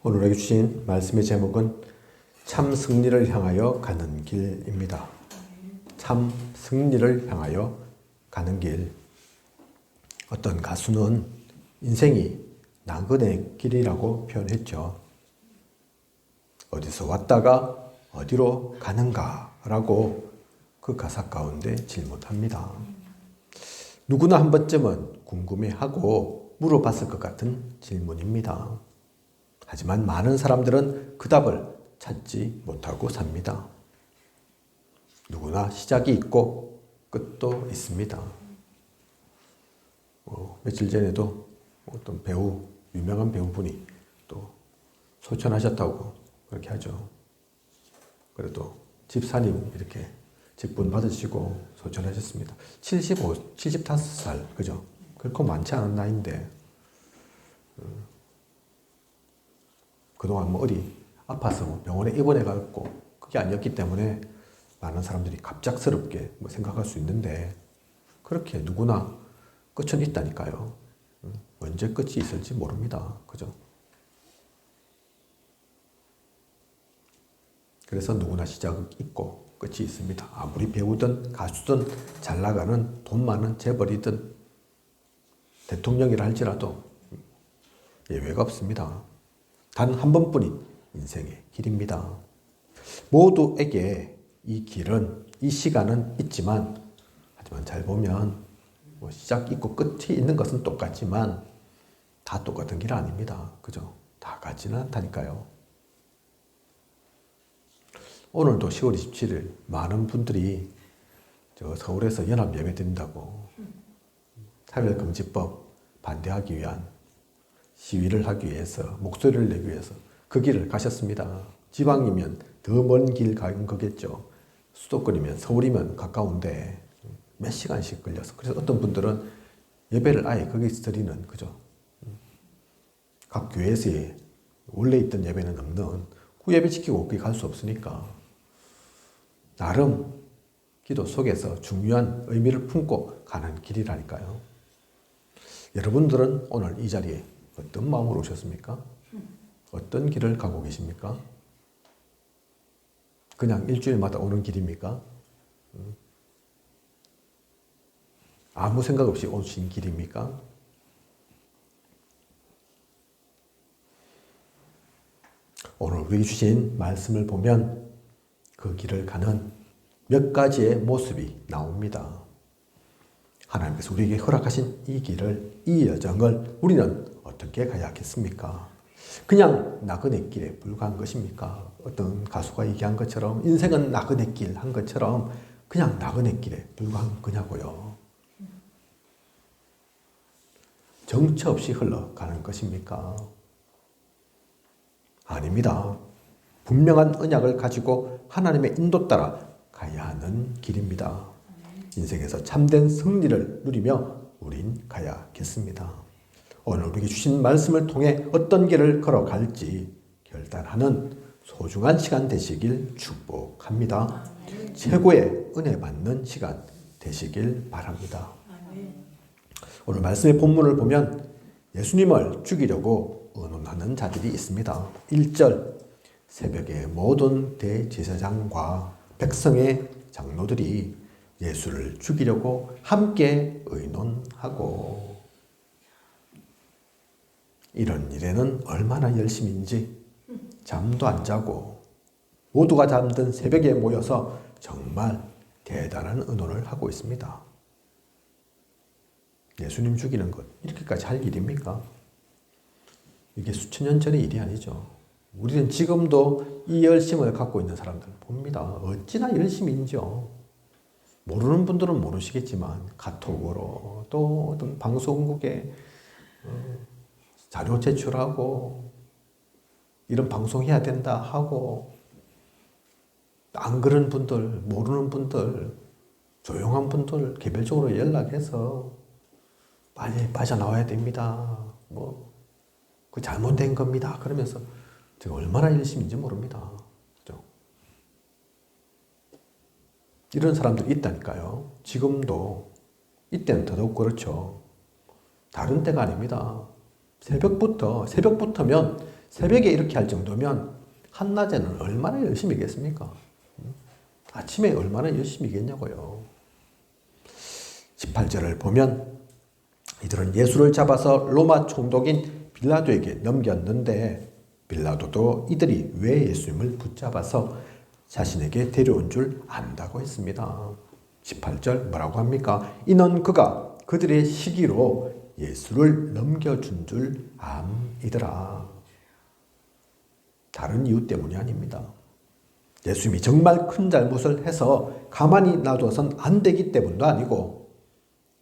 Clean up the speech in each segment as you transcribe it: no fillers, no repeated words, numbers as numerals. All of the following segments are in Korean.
오늘에게 주신 말씀의 제목은 참 승리를 향하여 가는 길입니다. 참 승리를 향하여 가는 길. 어떤 가수는 인생이 나그네 길이라고 표현했죠. 어디서 왔다가 어디로 가는가 라고 그 가사 가운데 질문합니다. 누구나 한 번쯤은 궁금해하고 물어봤을 것 같은 질문입니다. 하지만 많은 사람들은 그 답을 찾지 못하고 삽니다. 누구나 시작이 있고 끝도 있습니다. 며칠 전에도 어떤 배우, 유명한 배우분이 또 소천하셨다고 그렇게 하죠. 그래도 집사님 이렇게 직분 받으시고 소천하셨습니다. 75살, 그죠? 그렇고 많지 않은 나이인데, 그동안 어디 아파서 병원에 입원해갖고 그게 아니었기 때문에 많은 사람들이 갑작스럽게 생각할 수 있는데, 그렇게 누구나 끝은 있다니까요. 언제 끝이 있을지 모릅니다. 그죠? 그래서 누구나 시작이 있고 끝이 있습니다. 아무리 배우든 가수든 잘 나가는 돈 많은 재벌이든 대통령이라 할지라도 예외가 없습니다. 단 한 번뿐인 인생의 길입니다. 모두에게 이 길은, 이 시간은 있지만, 하지만 잘 보면 시작 있고 끝이 있는 것은 똑같지만 다 똑같은 길 아닙니다. 그죠? 다 같지는 않다니까요. 오늘도 10월 27일 많은 분들이 서울에서 연합 예배 드린다고 차별금지법 반대하기 위한 시위를 하기 위해서, 목소리를 내기 위해서 그 길을 가셨습니다. 지방이면 더 먼 길 가는 거겠죠. 수도권이면, 서울이면 가까운데 몇 시간씩 걸려서. 그래서 어떤 분들은 예배를 아예 거기서 드리는, 그죠? 각 교회에서의 원래 있던 예배는 없는, 그 예배 지키고 거기 갈 수 없으니까 나름 기도 속에서 중요한 의미를 품고 가는 길이라니까요. 여러분들은 오늘 이 자리에 어떤 마음으로 오셨습니까? 어떤 길을 가고 계십니까? 그냥 일주일마다 오는 길입니까? 아무 생각 없이 오신 길입니까? 오늘 우리 주신 말씀을 보면 그 길을 가는 몇 가지의 모습이 나옵니다. 하나님께서 우리에게 허락하신 이 길을, 이 여정을 우리는 어떻게 가야 하겠습니까? 그냥 나그네 길에 불과한 것입니까? 어떤 가수가 얘기한 것처럼 인생은 나그네 길 한 것처럼 그냥 나그네 길에 불과한 거냐고요. 정처 없이 흘러가는 것입니까? 아닙니다. 분명한 언약을 가지고 하나님의 인도 따라 가야 하는 길입니다. 인생에서 참된 승리를 누리며 우린 가야겠습니다. 오늘 우리에게 주신 말씀을 통해 어떤 길을 걸어갈지 결단하는 소중한 시간 되시길 축복합니다. 최고의 은혜 받는 시간 되시길 바랍니다. 오늘 말씀의 본문을 보면 예수님을 죽이려고 의논하는 자들이 있습니다. 1절, 새벽에 모든 대제사장과 백성의 장로들이 예수를 죽이려고 함께 의논하고, 이런 일에는 얼마나 열심인지 잠도 안 자고 모두가 잠든 새벽에 모여서 정말 대단한 의논을 하고 있습니다. 예수님 죽이는 것, 이렇게까지 할 일입니까? 이게 수천 년 전의 일이 아니죠. 우리는 지금도 이 열심을 갖고 있는 사람들 봅니다. 어찌나 열심인지요. 모르는 분들은 모르시겠지만 카톡으로 또 어떤 방송국에 자료 제출하고 이런 방송해야 된다 하고, 안 그런 분들, 모르는 분들, 조용한 분들 개별적으로 연락해서 빨리 빠져나와야 됩니다. 그 잘못된 겁니다. 그러면서 제가 얼마나 열심인지 모릅니다. 그죠? 이런 사람들이 있다니까요. 지금도, 이때는 더더욱 그렇죠. 다른 때가 아닙니다. 새벽부터면 새벽에 이렇게 할 정도면 한낮에는 얼마나 열심히 하겠습니까? 아침에 얼마나 열심히 하겠냐고요. 18절을 보면 이들은 예수를 잡아서 로마 총독인 빌라도에게 넘겼는데 빌라도도 이들이 왜 예수님을 붙잡아서 자신에게 데려온 줄 안다고 했습니다. 18절 뭐라고 합니까? 이는 그가 그들의 시기로 예수를 넘겨준 줄 암이더라. 다른 이유 때문이 아닙니다. 예수님이 정말 큰 잘못을 해서 가만히 놔둬선 안 되기 때문도 아니고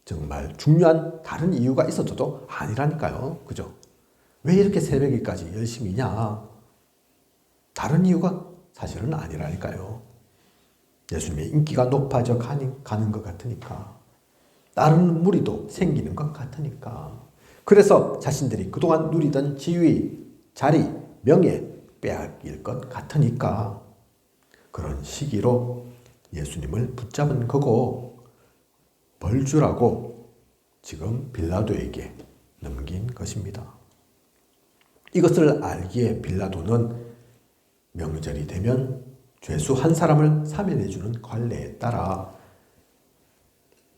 정말 중요한 다른 이유가 있어도 아니라니까요. 그죠? 왜 이렇게 새벽에까지 열심히 냐? 다른 이유가 사실은 아니라니까요. 예수님의 인기가 높아져 가는 것 같으니까. 다른 무리도 생기는 것 같으니까. 그래서 자신들이 그동안 누리던 지위, 자리, 명예 빼앗길 것 같으니까 그런 시기로 예수님을 붙잡은 거고 벌 주라고 지금 빌라도에게 넘긴 것입니다. 이것을 알기에 빌라도는 명절이 되면 죄수 한 사람을 사면해 주는 관례에 따라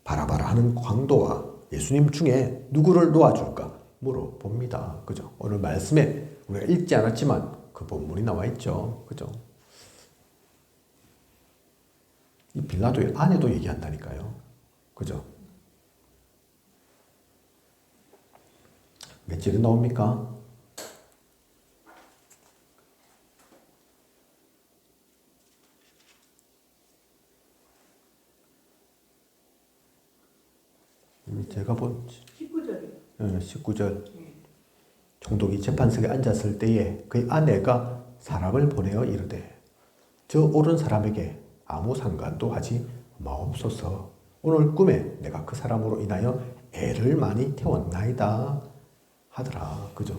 바라바라 하는 광도와 예수님 중에 누구를 놓아줄까 물어봅니다. 그죠? 오늘 말씀에 우리가 읽지 않았지만 그 본문이 나와 있죠. 그죠? 이 빌라도의 아내도 얘기한다니까요. 그죠? 몇 절이 나옵니까? 제가 본 19절이요. 19절. 총독이 재판석에 앉았을 때에 그의 아내가 사람을 보내어 이르되 저 옳은 사람에게 아무 상관도 하지 마옵소서. 오늘 꿈에 내가 그 사람으로 인하여 애를 많이 태웠나이다 하더라. 그죠?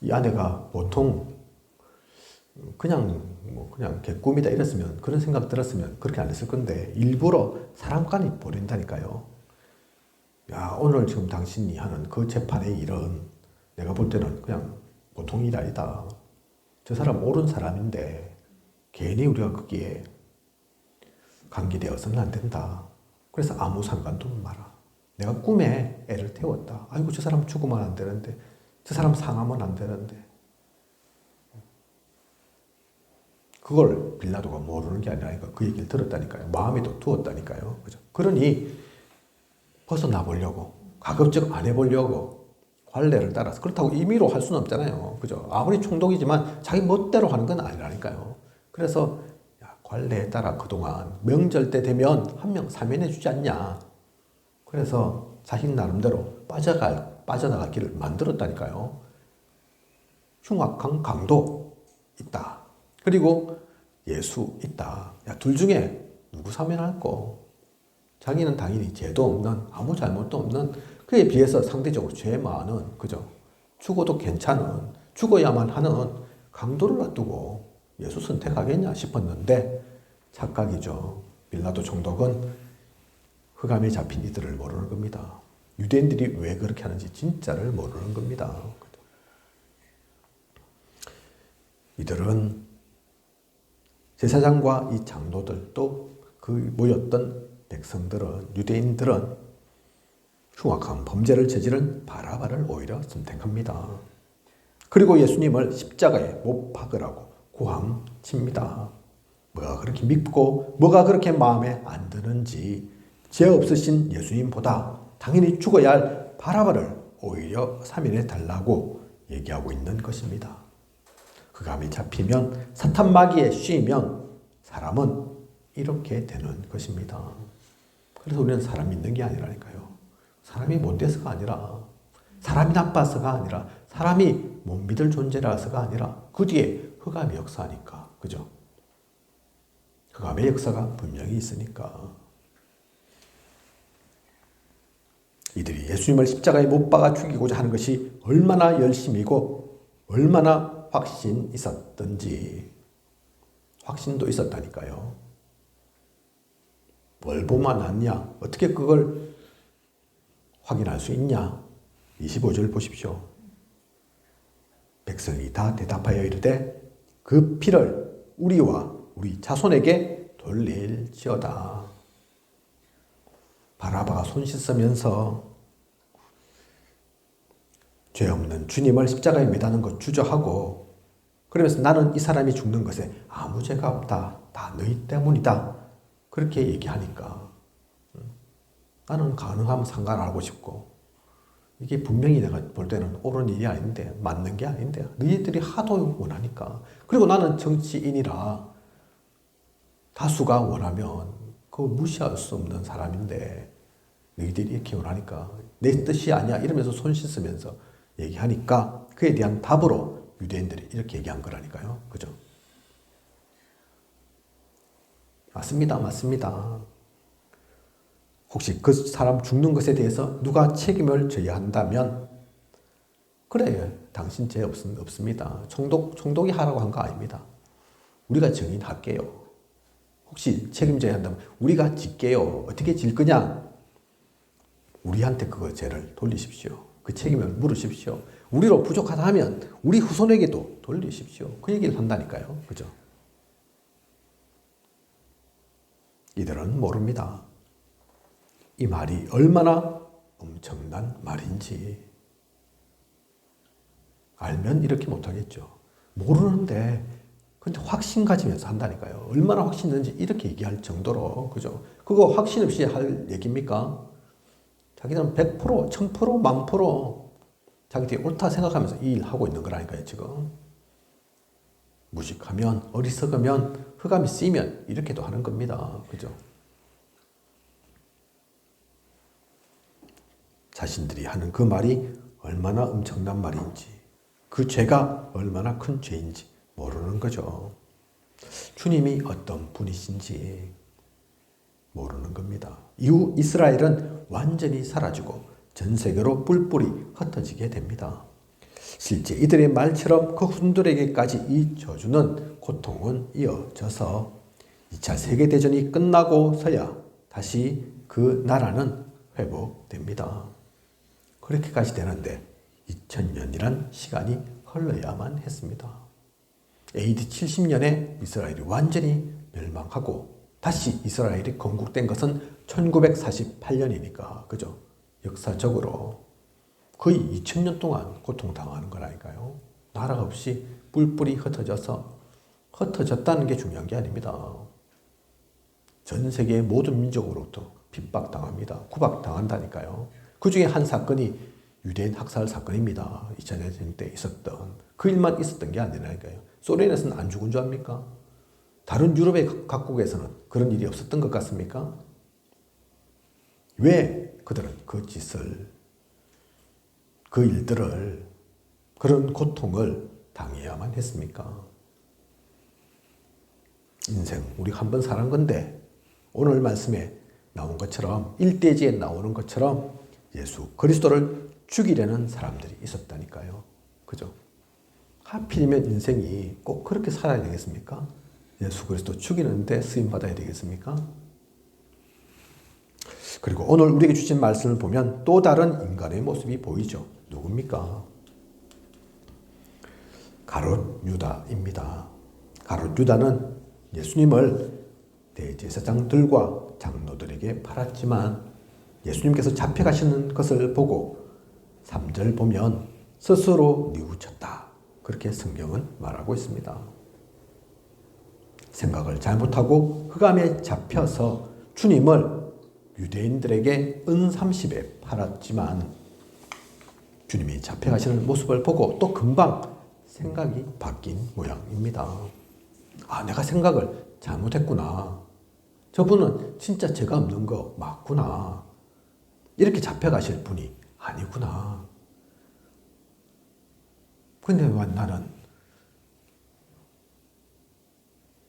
이 아내가 보통 그냥 개꿈이다 이랬으면, 그런 생각 들었으면 그렇게 안 했을 건데 일부러 사람간이 보낸다니까요. 야, 오늘 지금 당신이 하는 그 재판의 일은 내가 볼 때는 그냥 보통 일 아니다. 저 사람 옳은 사람인데 괜히 우리가 거기에 관계되어서는 안 된다. 그래서 아무 상관도 마라. 내가 꿈에 애를 태웠다. 아이고, 저 사람 죽으면 안 되는데, 저 사람 상하면 안 되는데. 그걸 빌라도가 모르는 게 아니라 그 얘기를 들었다니까요. 마음에도 두었다니까요. 그죠? 그러니 벗어나 보려고, 가급적 안 해보려고 관례를 따라서. 그렇다고 임의로 할 수는 없잖아요. 그죠? 아무리 총독이지만 자기 멋대로 하는 건 아니라니까요. 그래서 관례에 따라 그동안 명절 때 되면 한 명 사면해 주지 않냐. 그래서 자식 나름대로 빠져나갈 길을 만들었다니까요. 흉악한 강도 있다. 그리고 예수 있다. 야, 둘 중에 누구 사면할 거? 자기는 당연히 죄도 없는, 아무 잘못도 없는, 그에 비해서 상대적으로 죄 많은, 그죠? 죽어도 괜찮은, 죽어야만 하는 강도를 놔두고 예수 선택하겠냐 싶었는데 착각이죠. 빌라도 총독은 흑암에 잡힌 이들을 모르는 겁니다. 유대인들이 왜 그렇게 하는지 진짜를 모르는 겁니다. 이들은 제사장과 이 장로들 또 그 모였던 백성들은, 유대인들은 흉악한 범죄를 저지른 바라바를 오히려 선택합니다. 그리고 예수님을 십자가에 못 박으라고 고함칩니다. 뭐가 그렇게 밉고 뭐가 그렇게 마음에 안 드는지 죄 없으신 예수님보다 당연히 죽어야 할 바라바를 오히려 사면해 달라고 얘기하고 있는 것입니다. 흑암이 잡히면, 사탄 마귀에 씌이면 사람은 이렇게 되는 것입니다. 그래서 우리는 사람 믿는 게 아니라니까요. 사람이 못돼서가 아니라, 사람이 나빠서가 아니라, 사람이 못 믿을 존재라서가 아니라 그 뒤에 흑암의 역사니까. 그죠? 흑암의 역사가 분명히 있으니까. 이들이 예수님을 십자가에 못 박아 죽이고자 하는 것이 얼마나 열심이고 얼마나 확신 있었던지. 확신도 있었다니까요. 뭘 보면 아냐? 어떻게 그걸 확인할 수 있냐? 25절 보십시오. 백성이 다 대답하여 이르되 그 피를 우리와 우리 자손에게 돌릴지어다. 바라바가 손 씻으면서 죄 없는 주님을 십자가에 매다는 것 주저하고, 그러면서 나는 이 사람이 죽는 것에 아무 죄가 없다. 다 너희 때문이다. 그렇게 얘기하니까 나는 가능하면 상관하고 싶고, 이게 분명히 내가 볼 때는 옳은 일이 아닌데, 맞는 게 아닌데, 너희들이 하도 원하니까. 그리고 나는 정치인이라 다수가 원하면 그거 무시할 수 없는 사람인데 너희들이 이렇게 원하니까 내 뜻이 아니야 이러면서 손 씻으면서 얘기하니까 그에 대한 답으로 유대인들이 이렇게 얘기한 거라니까요. 그죠? 맞습니다. 맞습니다. 혹시 그 사람 죽는 것에 대해서 누가 책임을 져야 한다면, 그래, 당신 죄 없습니다. 총독이 하라고 한 거 아닙니다. 우리가 증인할게요. 혹시 책임져야 한다면 우리가 질게요. 어떻게 질 거냐? 우리한테 그거 죄를 돌리십시오. 그 책임을 물으십시오. 우리로 부족하다 하면 우리 후손에게도 돌리십시오. 그 얘기를 한다니까요. 그죠? 이들은 모릅니다. 이 말이 얼마나 엄청난 말인지. 알면 이렇게 못하겠죠. 모르는데 근데 확신 가지면서 한다니까요. 얼마나 확신 있는지 이렇게 얘기할 정도로. 그죠? 그거 확신 없이 할 얘기입니까? 자기들은 100%, 1000%, 1000% 자기들이 옳다 생각하면서 이 일 하고 있는 거라니까요, 지금. 무식하면, 어리석으면, 흑암이 쓰이면 이렇게도 하는 겁니다. 그죠? 자신들이 하는 그 말이 얼마나 엄청난 말인지, 그 죄가 얼마나 큰 죄인지 모르는 거죠. 주님이 어떤 분이신지 모르는 겁니다. 이후 이스라엘은 완전히 사라지고 전 세계로 뿔뿔이 흩어지게 됩니다. 실제 이들의 말처럼 그 훈들에게까지 이 저주는, 고통은 이어져서 2차 세계대전이 끝나고서야 다시 그 나라는 회복됩니다. 그렇게까지 되는데 2000년이란 시간이 흘러야만 했습니다. AD 70년에 이스라엘이 완전히 멸망하고 다시 이스라엘이 건국된 것은 1948년이니까, 그죠? 역사적으로 거의 2000년 동안 고통당하는 거라니까요. 나라가 없이 뿔뿔이 흩어졌다는 게 중요한 게 아닙니다. 전 세계의 모든 민족으로부터 핍박당합니다. 구박당한다니까요. 그 중에 한 사건이 유대인 학살 사건입니다. 2000년 때 있었던. 그 일만 있었던 게 아니라니까요. 소련에서는 안 죽은 줄 압니까? 다른 유럽의 각국에서는 그런 일이 없었던 것 같습니까? 왜 그들은 그 짓을, 그 일들을, 그런 고통을 당해야만 했습니까? 인생 우리가 한 번 사는 건데, 오늘 말씀에 나온 것처럼, 일대지에 나오는 것처럼 예수 그리스도를 죽이려는 사람들이 있었다니까요. 그죠? 하필이면 인생이 꼭 그렇게 살아야 되겠습니까? 예수 그리스도 죽이는데 쓰임받아야 되겠습니까? 그리고 오늘 우리에게 주신 말씀을 보면 또 다른 인간의 모습이 보이죠. 누굽니까? 가룟 유다입니다. 가룟 유다는 예수님을 대제사장들과 장로들에게 팔았지만 예수님께서 잡혀가시는 것을 보고 3절 보면 스스로 뉘우쳤다. 그렇게 성경은 말하고 있습니다. 생각을 잘못하고 흑암에 잡혀서 주님을 유대인들에게 은30에 팔았지만 주님이 잡혀가시는 모습을 보고 또 금방 생각이 바뀐 모양입니다. 아, 내가 생각을 잘못했구나. 저분은 진짜 죄가 없는 거 맞구나. 이렇게 잡혀가실 분이 아니구나. 근데 왜 나는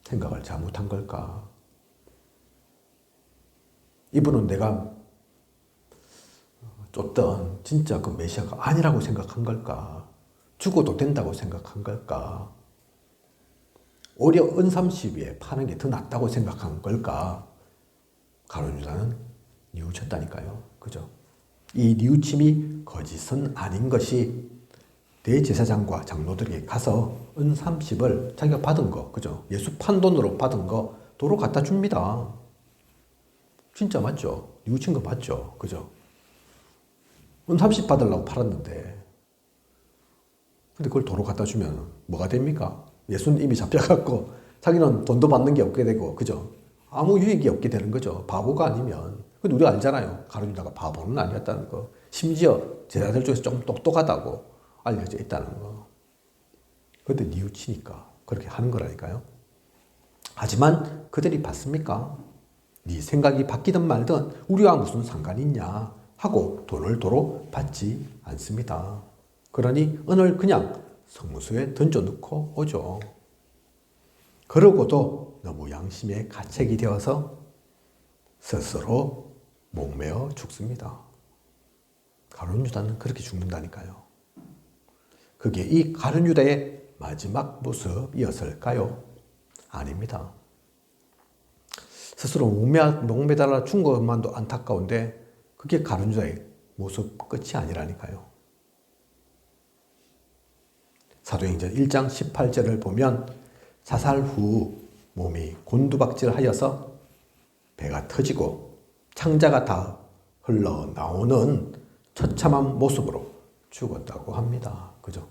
생각을 잘못한 걸까? 이분은 내가 쫓던 진짜 그 메시아가 아니라고 생각한 걸까? 죽어도 된다고 생각한 걸까? 오히려 은30위에 파는 게 더 낫다고 생각한 걸까? 가룟 유다는 뉘우쳤다니까요. 그죠? 이 뉘우침이 거짓은 아닌 것이 대제사장과 장로들에게 가서 은 30을 자기가 받은 거, 그죠? 예수 판돈으로 받은 거 도로 갖다 줍니다. 진짜 맞죠? 뉘우친 거 맞죠? 그죠? 은 30 받으려고 팔았는데, 근데 그걸 도로 갖다 주면 뭐가 됩니까? 예수는 이미 잡혀갔고, 자기는 돈도 받는 게 없게 되고, 그죠? 아무 유익이 없게 되는 거죠. 바보가 아니면. 근데 우리가 알잖아요. 가룟유다가 바보는 아니었다는 거. 심지어 제자들 중에서 좀 똑똑하다고 알려져 있다는 거. 그런데 뉘우치니까 그렇게 하는 거라니까요. 하지만 그들이 받습니까? 네 생각이 바뀌든 말든 우리와 무슨 상관이 있냐 하고 돈을 도로 받지 않습니다. 그러니 은을 그냥 성무소에 던져놓고 오죠. 그러고도 너무 양심에 가책이 되어서 스스로 목매어 죽습니다. 가룟유다는 그렇게 죽는다니까요. 그게 이 가룟유다의 마지막 모습이었을까요? 아닙니다. 스스로 목매달아 죽은 것만도 안타까운데 그게 가룟유다의 모습 끝이 아니라니까요. 사도행전 1장 18절을 보면 자살 후 몸이 곤두박질하여서 배가 터지고 창자가 다 흘러나오는 처참한 모습으로 죽었다고 합니다. 그죠?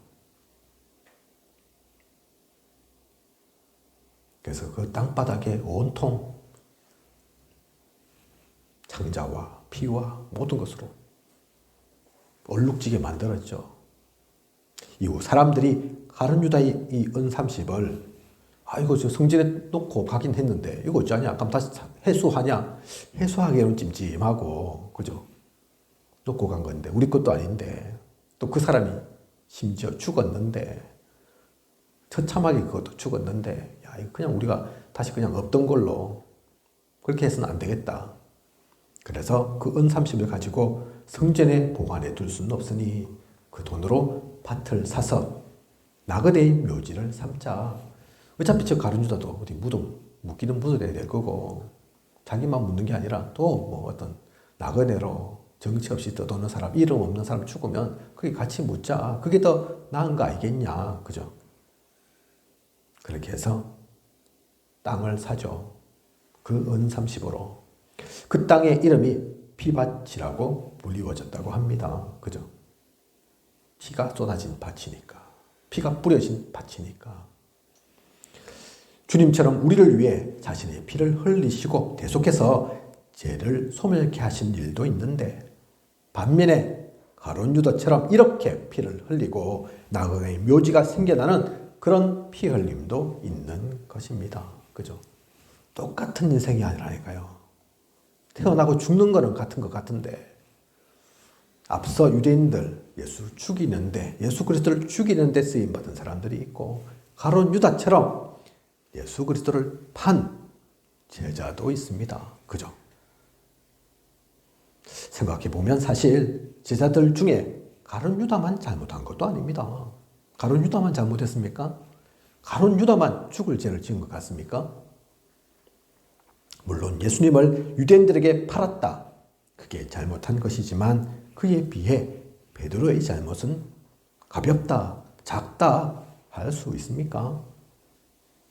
그래서 그 땅바닥에 온통 창자와 피와 모든 것으로 얼룩지게 만들었죠. 이후 사람들이 가룟유다의 이 은 30을 이거 저 성전에 놓고 가긴 했는데 이거 어쩌냐? 그럼 다시 회수하냐? 회수하기에는 찜찜하고 그죠? 놓고 간 건데 우리 것도 아닌데 또 그 사람이 심지어 죽었는데 처참하게 그것도 죽었는데 야 이거 그냥 우리가 다시 그냥 없던 걸로 그렇게 해서는 안 되겠다. 그래서 그 은 30을 가지고 성전에 보관해 둘 수는 없으니 그 돈으로 밭을 사서 나그네의 묘지를 삼자. 어차피 저 가룟유다도 어디 묻기는 묻어야 될 거고 자기만 묻는 게 아니라 또 뭐 어떤 나그네로 정치 없이 떠도는 사람, 이름 없는 사람 죽으면 그게 같이 묻자. 그게 더 나은 거 아니겠냐. 그죠? 그렇게 해서 땅을 사죠. 그 은 30으로. 그 땅의 이름이 피밭이라고 불리워졌다고 합니다. 그죠? 피가 쏟아진 밭이니까. 피가 뿌려진 밭이니까. 주님처럼 우리를 위해 자신의 피를 흘리시고 대속해서 죄를 소멸케 하신 일도 있는데 반면에 가룟유다처럼 이렇게 피를 흘리고 나그네의 묘지가 생겨나는 그런 피 흘림도 있는 것입니다. 그죠? 똑같은 인생이 아니라니까요. 태어나고 죽는 거는 같은 것 같은데 앞서 유대인들 예수 그리스도를 죽이는 데 쓰임받은 사람들이 있고 가룟유다처럼 예수 그리스도를 판 제자도 있습니다. 그죠? 생각해보면 사실 제자들 중에 가룟유다만 잘못한 것도 아닙니다. 가룟유다만 잘못했습니까? 가룟유다만 죽을 죄를 지은 것 같습니까? 물론 예수님을 유대인들에게 팔았다. 그게 잘못한 것이지만 그에 비해 베드로의 잘못은 가볍다, 작다 할 수 있습니까?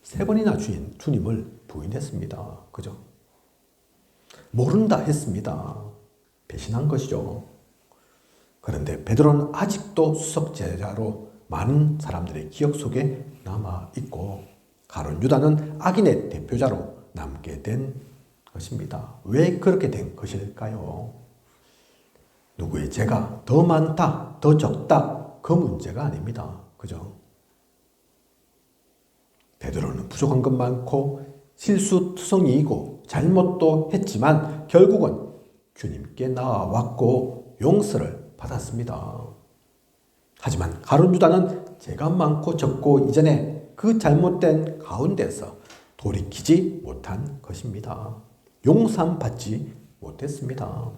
3번이나 주님을 부인했습니다. 그죠? 모른다 했습니다. 배신한 것이죠. 그런데 베드로는 아직도 수석 제자로 많은 사람들의 기억 속에 남아있고 가룟유다는 악인의 대표자로 남게 된 것입니다. 왜 그렇게 된 것일까요? 누구의 죄가 더 많다, 더 적다 그 문제가 아닙니다. 그죠? 베드로는 부족한 것 많고 실수투성이이고 잘못도 했지만 결국은 주님께 나와왔고 용서를 받았습니다. 하지만 가룟유다는 죄가 많고 적고 이전에 그 잘못된 가운데서 돌이키지 못한 것입니다. 용서받지 못했습니다.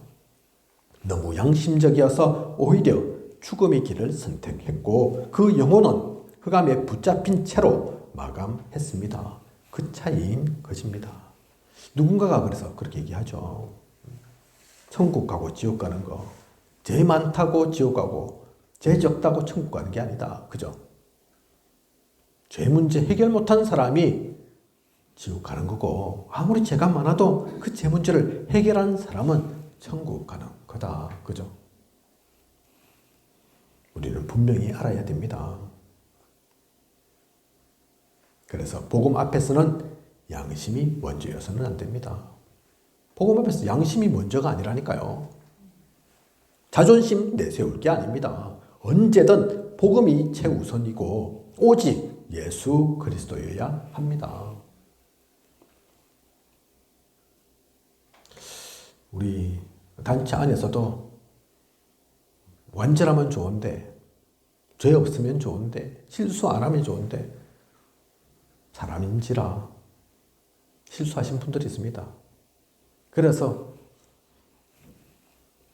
너무 양심적이어서 오히려 죽음의 길을 선택했고 그 영혼은 흑암에 붙잡힌 채로 마감했습니다. 그 차이인 것입니다. 누군가가 그래서 그렇게 얘기하죠. 천국 가고 지옥 가는 거, 죄 많다고 지옥 가고 죄 적다고 천국 가는 게 아니다. 그죠? 죄 문제 해결 못한 사람이 지옥 가는 거고, 아무리 죄가 많아도 그 죄 문제를 해결하는 사람은 천국 가는 거다. 그죠? 우리는 분명히 알아야 됩니다. 그래서 복음 앞에서는 양심이 먼저여서는 안 됩니다. 복음 앞에서 양심이 먼저가 아니라니까요. 자존심 내세울 게 아닙니다. 언제든 복음이 최우선이고 오직 예수 그리스도여야 합니다. 우리 단체 안에서도 완전하면 좋은데, 죄 없으면 좋은데, 실수 안 하면 좋은데, 사람인지라 실수하신 분들이 있습니다. 그래서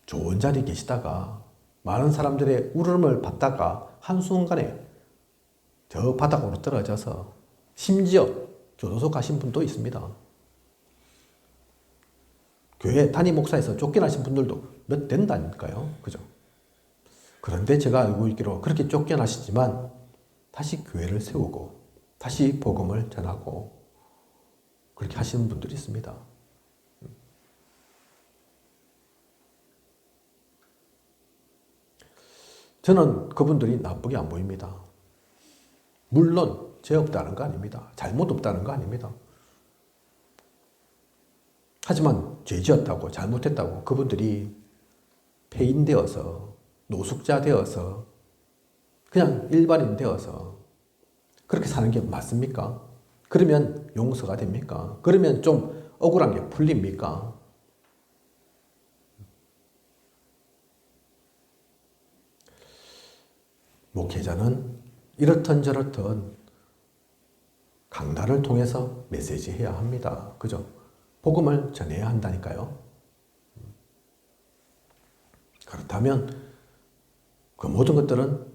좋은 자리에 계시다가 많은 사람들의 울음을 받다가 한순간에 저 바닥으로 떨어져서 심지어 교도소 가신 분도 있습니다. 교회 담임 목사에서 쫓겨나신 분들도 몇 된다니까요. 그죠? 그런데 제가 알고 있기로 그렇게 쫓겨나시지만 다시 교회를 세우고 다시 복음을 전하고 그렇게 하시는 분들이 있습니다. 저는 그분들이 나쁘게 안 보입니다. 물론 죄 없다는 거 아닙니다. 잘못 없다는 거 아닙니다. 하지만 죄 지었다고 잘못했다고 그분들이 폐인 되어서 노숙자 되어서 그냥 일반인 되어서 그렇게 사는 게 맞습니까? 그러면 용서가 됩니까? 그러면 좀 억울한 게 풀립니까? 목회자는 이렇든 저렇든 강단을 통해서 메시지해야 합니다. 그죠? 복음을 전해야 한다니까요. 그렇다면 그 모든 것들은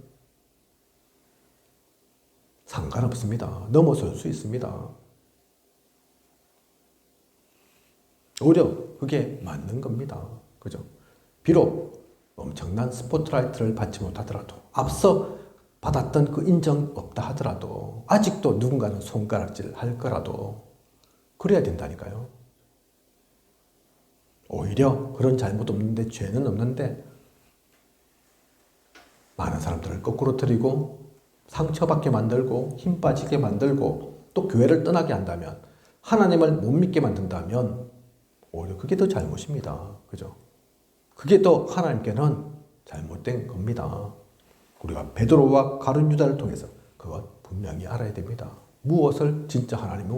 상관없습니다. 넘어설 수 있습니다. 오히려 그게 맞는 겁니다. 그죠? 비록 엄청난 스포트라이트를 받지 못하더라도, 앞서 받았던 그 인정 없다 하더라도, 아직도 누군가는 손가락질 할 거라도 그래야 된다니까요. 오히려 그런 잘못 없는데, 죄는 없는데 많은 사람들을 거꾸로 틀리고 상처받게 만들고 힘 빠지게 만들고 또 교회를 떠나게 한다면, 하나님을 못 믿게 만든다면 오히려 그게 더 잘못입니다. 그죠? 그게 더 하나님께는 잘못된 겁니다. 우리가 베드로와 가룟 유다를 통해서 그것 분명히 알아야 됩니다. 무엇을 진짜 하나님은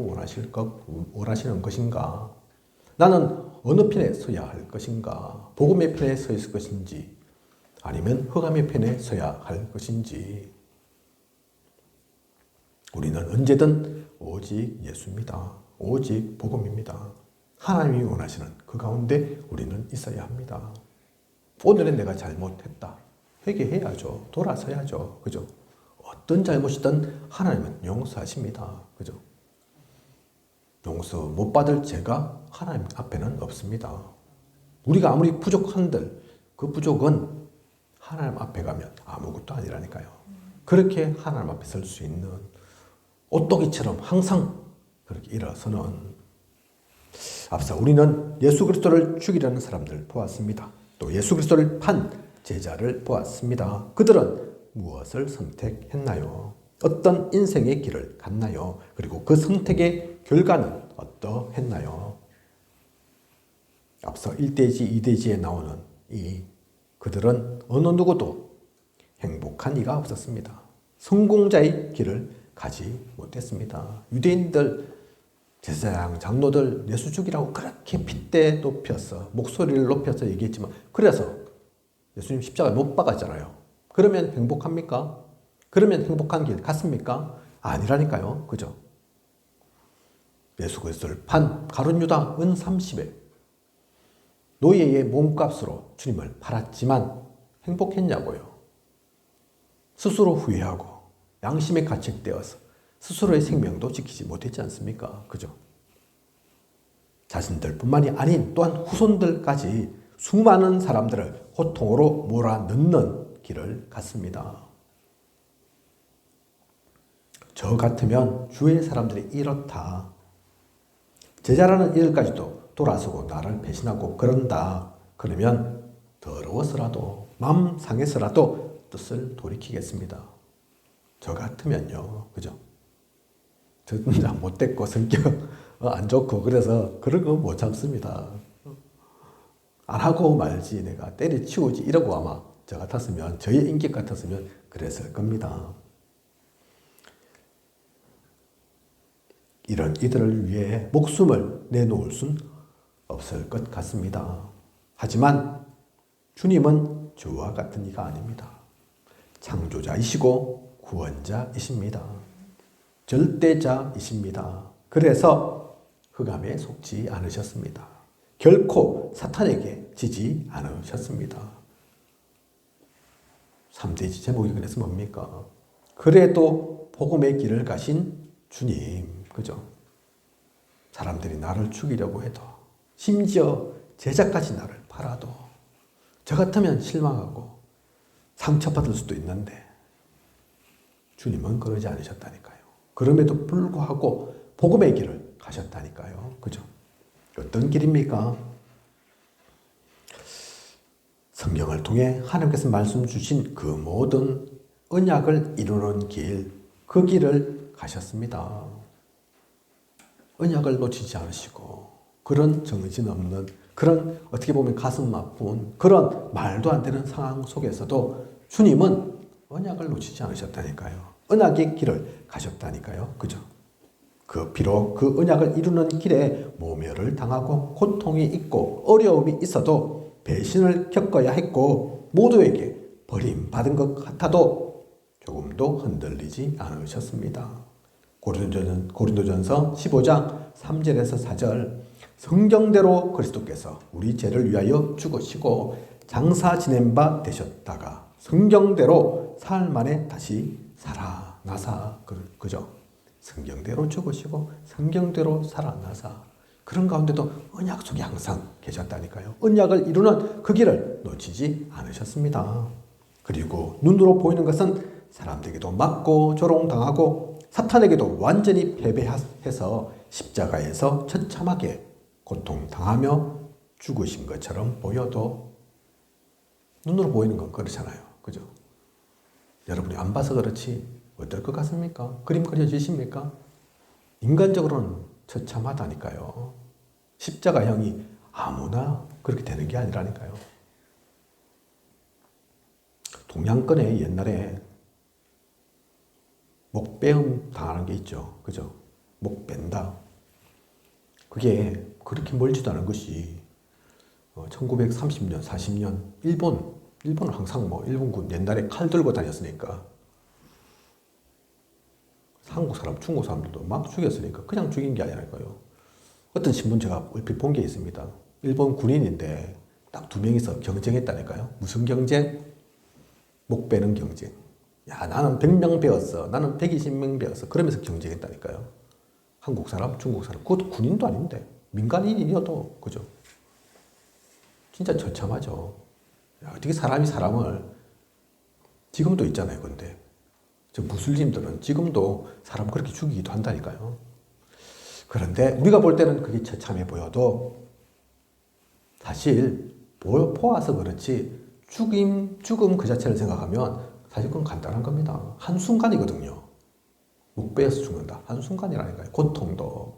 원하시는 것인가? 나는 어느 편에 서야 할 것인가? 복음의 편에 서 있을 것인지 아니면 흑암의 편에 서야 할 것인지. 우리는 언제든 오직 예수입니다. 오직 복음입니다. 하나님이 원하시는 그 가운데 우리는 있어야 합니다. 오늘은 내가 잘못했다. 회개해야죠. 돌아서야죠. 그죠? 어떤 잘못이든 하나님은 용서하십니다. 그죠? 용서 못 받을 죄가 하나님 앞에는 없습니다. 우리가 아무리 부족한들 그 부족은 하나님 앞에 가면 아무것도 아니라니까요. 그렇게 하나님 앞에 설 수 있는 오또기처럼 항상 그렇게 일어서는, 앞서 우리는 예수 그리스도를 죽이려는 사람들 보았습니다. 또 예수 그리스도를 판 제자를 보았습니다. 그들은 무엇을 선택했나요? 어떤 인생의 길을 갔나요? 그리고 그 선택의 결과는 어떠했나요? 앞서 1대지, 2대지에 나오는 그들은 어느 누구도 행복한 이가 없었습니다. 성공자의 길을 가지 못했습니다. 유대인들, 제사장, 장로들 예수 죽이라고 그렇게 핏대 높여서 목소리를 높여서 얘기했지만, 그래서 예수님 십자가에 못 박았잖아요. 그러면 행복합니까? 그러면 행복한 길 갔습니까? 아니라니까요. 그죠? 예수 그리스도를 판 가룟 유다 은 30에 노예의 몸값으로 주님을 팔았지만 행복했냐고요. 스스로 후회하고 양심에 가책되어서 스스로의 생명도 지키지 못했지 않습니까? 그죠? 자신들뿐만이 아닌 또한 후손들까지 수많은 사람들을 고통으로 몰아넣는 길을 갔습니다. 저 같으면 주의 사람들이 이렇다. 제자라는 이들까지도 돌아서고 나를 배신하고 그런다. 그러면 더러워서라도 마음 상해서라도 뜻을 돌이키겠습니다. 저 같으면요. 그죠? 저는 못됐고 성격 안 좋고 그래서 그런 거 못 참습니다. 안 하고 말지 내가 때려치우지 이러고 아마 저 같았으면 저의 인격 같았으면 그랬을 겁니다. 이런 이들을 위해 목숨을 내놓을 순 없을 것 같습니다. 하지만 주님은 저와 같은 이가 아닙니다. 창조자이시고 구원자이십니다. 절대자이십니다. 그래서 흑암에 속지 않으셨습니다. 결코 사탄에게 지지 않으셨습니다. 3대지 제목이 그래서 뭡니까? 그래도 복음의 길을 가신 주님, 그죠? 사람들이 나를 죽이려고 해도, 심지어 제자까지 나를 팔아도, 저 같으면 실망하고 상처받을 수도 있는데, 주님은 그러지 않으셨다니까요. 그럼에도 불구하고 복음의 길을 가셨다니까요. 그죠? 어떤 길입니까? 성경을 통해 하나님께서 말씀 주신 그 모든 언약을 이루는 길, 그 길을 가셨습니다. 언약을 놓치지 않으시고 그런 정신없는 그런 어떻게 보면 가슴 아픈 그런 말도 안 되는 상황 속에서도 주님은 언약을 놓치지 않으셨다니까요. 언약의 길을 가셨다니까요. 그죠? 비록 그 언약을 이루는 길에 모멸을 당하고 고통이 있고 어려움이 있어도 배신을 겪어야 했고 모두에게 버림받은 것 같아도 조금도 흔들리지 않으셨습니다. 고린도전서 15장 3절에서 4절 성경대로 그리스도께서 우리 죄를 위하여 죽으시고 장사 지낸 바 되셨다가 성경대로 사흘 만에 다시 살아나사 그죠? 성경대로 죽으시고 성경대로 살아나사 그런 가운데도 언약 속에 항상 계셨다니까요. 언약을 이루는 그 길을 놓치지 않으셨습니다. 그리고 눈으로 보이는 것은 사람들에게도 맞고 조롱당하고 사탄에게도 완전히 패배해서 십자가에서 처참하게 고통당하며 죽으신 것처럼 보여도 눈으로 보이는 건 그렇잖아요. 그죠? 여러분이 안 봐서 그렇지 어떨 것 같습니까? 그림 그려지십니까? 인간적으로는 처참하다니까요. 십자가형이 아무나 그렇게 되는 게 아니라니까요. 동양권에 옛날에 목배음 당하는 게 있죠. 그죠? 목 뺀다. 그게 그렇게 멀지도 않은 것이 1930년, 40년 일본은 항상 일본군 옛날에 칼 들고 다녔으니까 한국 사람, 중국 사람들도 막 죽였으니까 그냥 죽인 게 아니랄까요. 어떤 신문 제가 얼핏 본 게 있습니다. 일본 군인인데 딱 2명이서 경쟁했다니까요. 무슨 경쟁? 목 베는 경쟁. 야, 나는 100명 배웠어. 나는 120명 배웠어. 그러면서 경쟁했다니까요. 한국 사람, 중국 사람. 그것도 군인도 아닌데. 민간인이어도, 그죠? 진짜 처참하죠. 야, 어떻게 사람이 사람을, 지금도 있잖아요, 근데. 저 무슬림들은 지금도 사람 그렇게 죽이기도 한다니까요. 그런데 우리가 볼 때는 그게 처참해 보여도 사실 보아서 그렇지 죽음 그 자체를 생각하면 사실 그건 간단한 겁니다. 한순간이거든요. 목 베어서 죽는다. 한순간이라니까요. 고통도.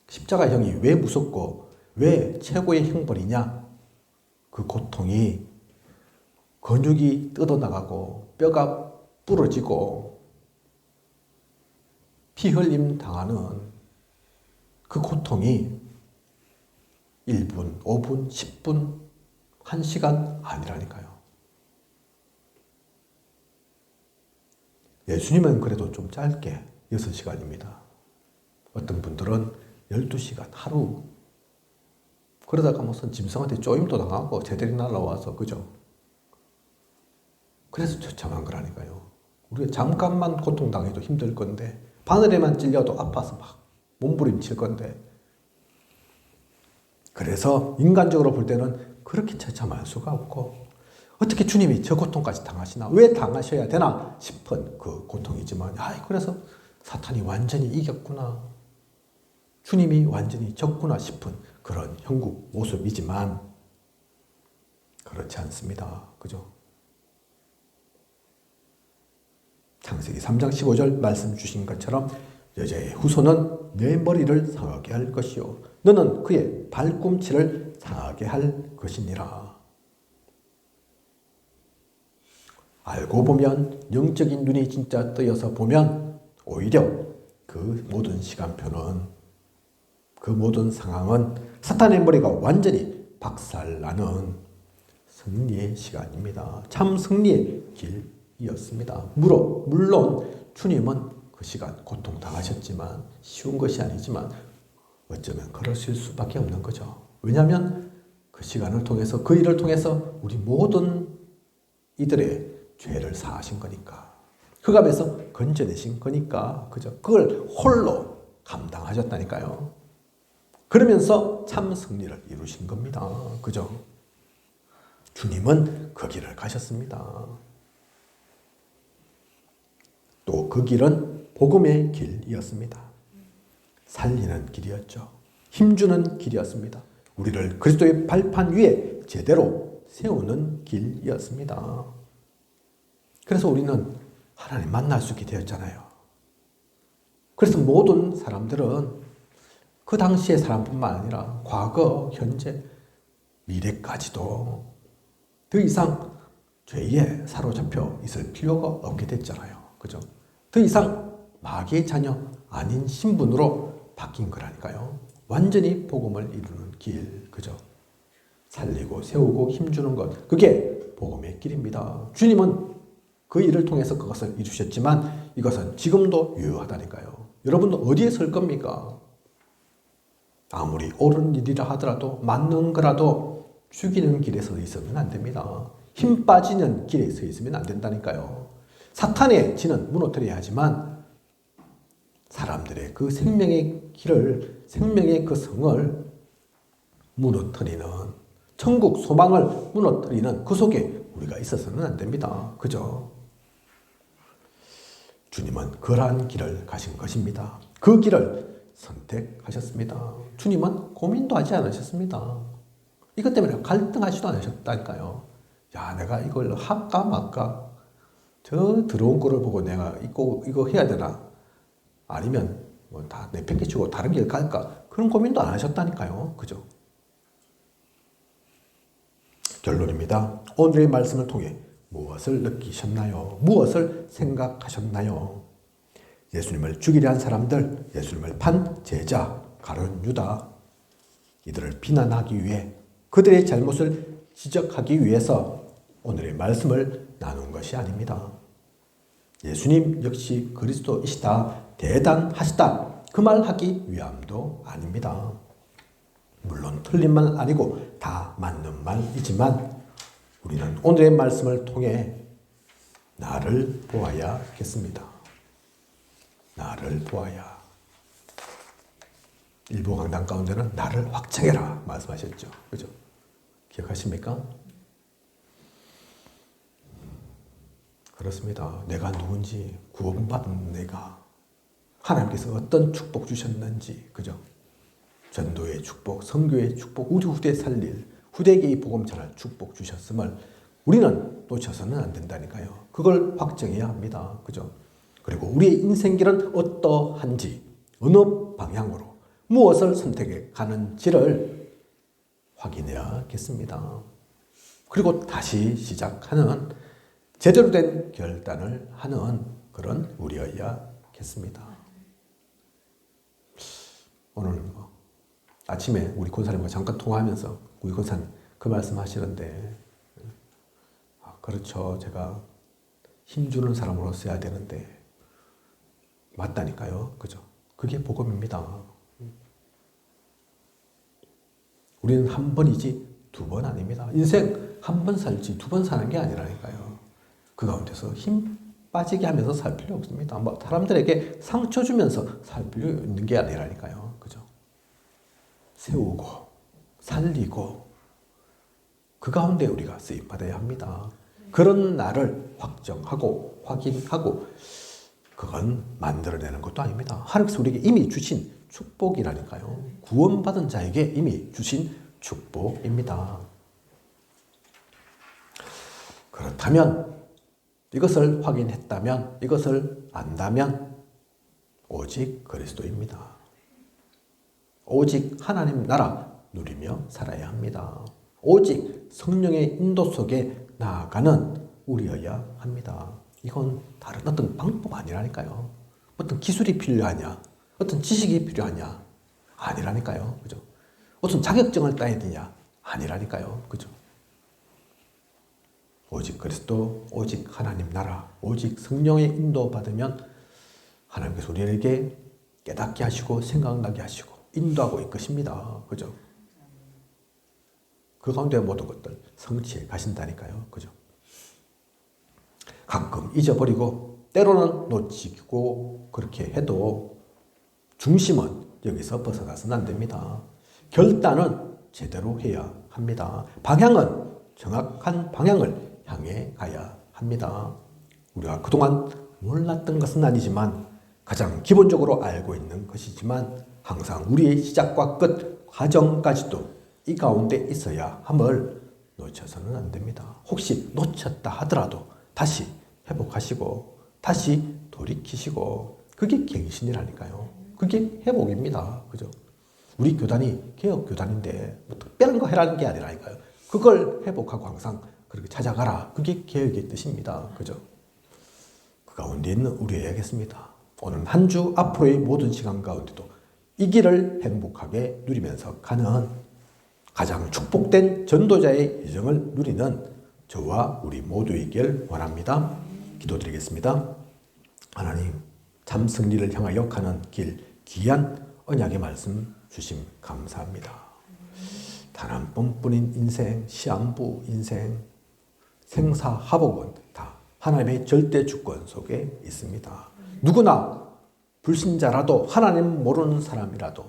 십자가형이 왜 무섭고 왜 최고의 형벌이냐? 그 고통이 근육이 뜯어나가고 뼈가 부러지고 피 흘림 당하는 그 고통이 1분, 5분, 10분, 1시간 아니라니까요. 예수님은 그래도 좀 짧게 6시간입니다. 어떤 분들은 12시간, 하루. 그러다가 무슨 짐승한테 쪼임도 당하고 새들이 날아와서, 그죠? 그래서 처참한 거라니까요. 우리가 잠깐만 고통당해도 힘들 건데, 바늘에만 찔려도 아파서 막 몸부림칠 건데, 그래서 인간적으로 볼 때는 그렇게 처참할 수가 없고, 어떻게 주님이 저 고통까지 당하시나? 왜 당하셔야 되나 싶은 그 고통이지만, 그래서 사탄이 완전히 이겼구나. 주님이 완전히 졌구나 싶은 그런 형국 모습이지만, 그렇지 않습니다. 그죠? 창세기 3장 15절 말씀 주신 것처럼 여자의 후손은 내 머리를 상하게 할 것이요 너는 그의 발꿈치를 상하게 할 것이니라. 알고 보면, 영적인 눈이 진짜 뜨여서 보면 오히려 그 모든 시간표는, 그 모든 상황은 사탄의 머리가 완전히 박살나는 승리의 시간입니다. 참 승리의 길이었습니다. 물론 주님은 그 시간 고통당하셨지만, 쉬운 것이 아니지만 어쩌면 그러실 수밖에 없는 거죠. 왜냐하면 그 시간을 통해서, 그 일을 통해서 우리 모든 이들의 죄를 사하신 거니까, 흑암에서 건져내신 거니까, 그죠? 그걸 홀로 감당하셨다니까요. 그러면서 참 승리를 이루신 겁니다. 그죠? 주님은 그 길을 가셨습니다. 또 그 길은 복음의 길이었습니다. 살리는 길이었죠. 힘주는 길이었습니다. 우리를 그리스도의 발판 위에 제대로 세우는 길이었습니다. 그래서 우리는 하나님 만날 수 있게 되었잖아요. 그래서 모든 사람들은 그 당시의 사람뿐만 아니라 과거, 현재, 미래까지도 더 이상 죄에 사로잡혀 있을 필요가 없게 됐잖아요. 그죠? 더 이상 마귀의 자녀 아닌 신분으로 바뀐 거라니까요. 완전히 복음을 이루는 길, 그죠? 살리고 세우고 힘주는 것, 그게 복음의 길입니다. 주님은 그 일을 통해서 그것을 이루셨지만 이것은 지금도 유효하다니까요. 여러분도 어디에 설 겁니까? 아무리 옳은 일이라 하더라도, 맞는 거라도 죽이는 길에 서 있으면 안 됩니다. 힘 빠지는 길에 서 있으면 안 된다니까요. 사탄의 진은 무너뜨려야 하지만 사람들의 그 생명의 길을, 생명의 그 성을 무너뜨리는, 천국 소망을 무너뜨리는 그 속에 우리가 있어서는 안 됩니다. 그죠? 주님은 그러한 길을 가신 것입니다. 그 길을 선택하셨습니다. 주님은 고민도 하지 않으셨습니다. 이것 때문에 갈등하지도 않으셨다니까요. 내가 이걸 할까 말까? 저 들어온 거를 보고 내가 이거 해야 되나? 아니면 다 내팽개치고 다른 길 갈까? 그런 고민도 안 하셨다니까요. 그죠? 결론입니다. 오늘의 말씀을 통해 무엇을 느끼셨나요? 무엇을 생각하셨나요? 예수님을 죽이려 한 사람들, 예수님을 판 제자, 가룟 유다, 이들을 비난하기 위해, 그들의 잘못을 지적하기 위해서 오늘의 말씀을 나눈 것이 아닙니다. 예수님 역시 그리스도이시다, 대단하시다, 그 말하기 위함도 아닙니다. 물론 틀린 말 아니고 다 맞는 말이지만 우리는 오늘의 말씀을 통해 나를 보아야겠습니다. 나를 보아야. 일부 강단 가운데는 나를 확장해라 말씀하셨죠. 그죠? 기억하십니까? 그렇습니다. 내가 누군지, 구원받은 내가, 하나님께서 어떤 축복 주셨는지, 그죠? 전도의 축복, 선교의 축복, 우리 후대 살릴, 후대에게 이 복음 전할 축복 주셨음을 우리는 놓쳐서는 안 된다니까요. 그걸 확정해야 합니다. 그죠? 그리고 우리의 인생길은 어떠한지, 어느 방향으로, 무엇을 선택해 가는지를 확인해야겠습니다. 그리고 다시 시작하는, 제대로 된 결단을 하는 그런 우리여야겠습니다. 오늘 아침에 우리 권사님과 잠깐 통화하면서 우리 권사님 그 말씀 하시는데, 그렇죠. 제가 힘주는 사람으로 써야 되는데, 맞다니까요. 그죠? 그게 복음입니다. 우리는 한 번이지 두 번 아닙니다. 인생 한 번 살지 두 번 사는 게 아니라니까요. 그 가운데서 힘 빠지게 하면서 살 필요 없습니다. 사람들에게 상처 주면서 살 필요 있는 게 아니라니까요. 그죠? 세우고, 살리고, 그 가운데 우리가 쓰임받아야 합니다. 그런 나를 확정하고 확인하고 그건 만들어내는 것도 아닙니다. 하나님께서 우리에게 이미 주신 축복이라니까요. 구원받은 자에게 이미 주신 축복입니다. 그렇다면 이것을 확인했다면 이것을 안다면 오직 그리스도입니다. 오직 하나님 나라 누리며 살아야 합니다. 오직 성령의 인도 속에 나아가는 우리여야 합니다. 이건 다른 어떤 방법 아니라니까요. 어떤 기술이 필요하냐, 어떤 지식이 필요하냐, 아니라니까요. 그죠? 어떤 자격증을 따야 되냐, 아니라니까요. 그죠? 오직 그리스도, 오직 하나님 나라, 오직 성령의 인도 받으면 하나님께서 우리에게 깨닫게 하시고 생각나게 하시고 인도하고 이끄십니다. 그죠? 그 가운데 모든 것들 성취해 가신다니까요. 그죠? 가끔 잊어버리고 때로는 놓치고 그렇게 해도 중심은 여기서 벗어나서는 안 됩니다. 결단은 제대로 해야 합니다. 방향은 정확한 방향을 향해 가야 합니다. 우리가 그동안 몰랐던 것은 아니지만 가장 기본적으로 알고 있는 것이지만 항상 우리의 시작과 끝 과정까지도 이 가운데 있어야 함을 놓쳐서는 안 됩니다. 혹시 놓쳤다 하더라도 다시 회복하시고 다시 돌이키시고 그게 갱신이라니까요. 그게 회복입니다. 그죠? 우리 교단이 개혁교단인데 뭐 특별한 거 해라는 게 아니라니까요. 그걸 회복하고 항상 그렇게 찾아가라. 그게 개혁의 뜻입니다. 그죠? 그 가운데 있는 우리여야겠습니다. 오늘 한 주 앞으로의 모든 시간 가운데도 이 길을 행복하게 누리면서 가는 가장 축복된 전도자의 여정을 누리는 저와 우리 모두이길 원합니다. 기도드리겠습니다. 하나님, 참 승리를 향하여 가는 길, 귀한 언약의 말씀 주심 감사합니다. 단 한 번뿐인 인생, 시한부 인생, 생사하복은 다 하나님의 절대 주권 속에 있습니다. 누구나 불신자라도 하나님 모르는 사람이라도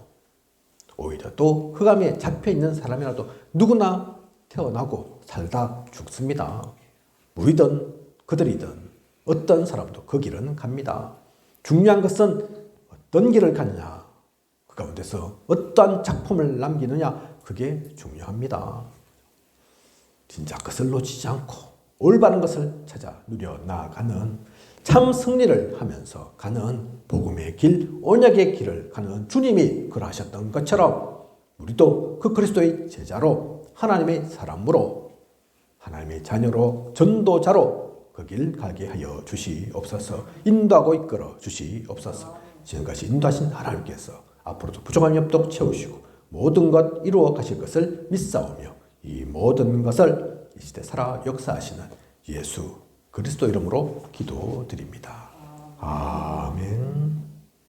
오히려 또 흑암에 잡혀있는 사람이라도 누구나 태어나고 살다 죽습니다. 우리든 그들이든 어떤 사람도 그 길은 갑니다. 중요한 것은 어떤 길을 가느냐, 그 가운데서 어떠한 작품을 남기느냐, 그게 중요합니다. 진짜 것을 놓치지 않고 올바른 것을 찾아 누려 나아가는 참 승리를 하면서 가는 복음의 길, 언약의 길을 가는 주님이 그러하셨던 것처럼 우리도 그 그리스도의 제자로 하나님의 사람으로 하나님의 자녀로 전도자로 그 길 가게 하여 주시옵소서. 인도하고 이끌어 주시옵소서. 지금까지 인도하신 하나님께서 앞으로도 부족함이 없도록 채우시고 모든 것 이루어 가실 것을 믿사오며 이 모든 것을 이 시대 살아 역사하시는 예수 그리스도 이름으로 기도드립니다. 아멘.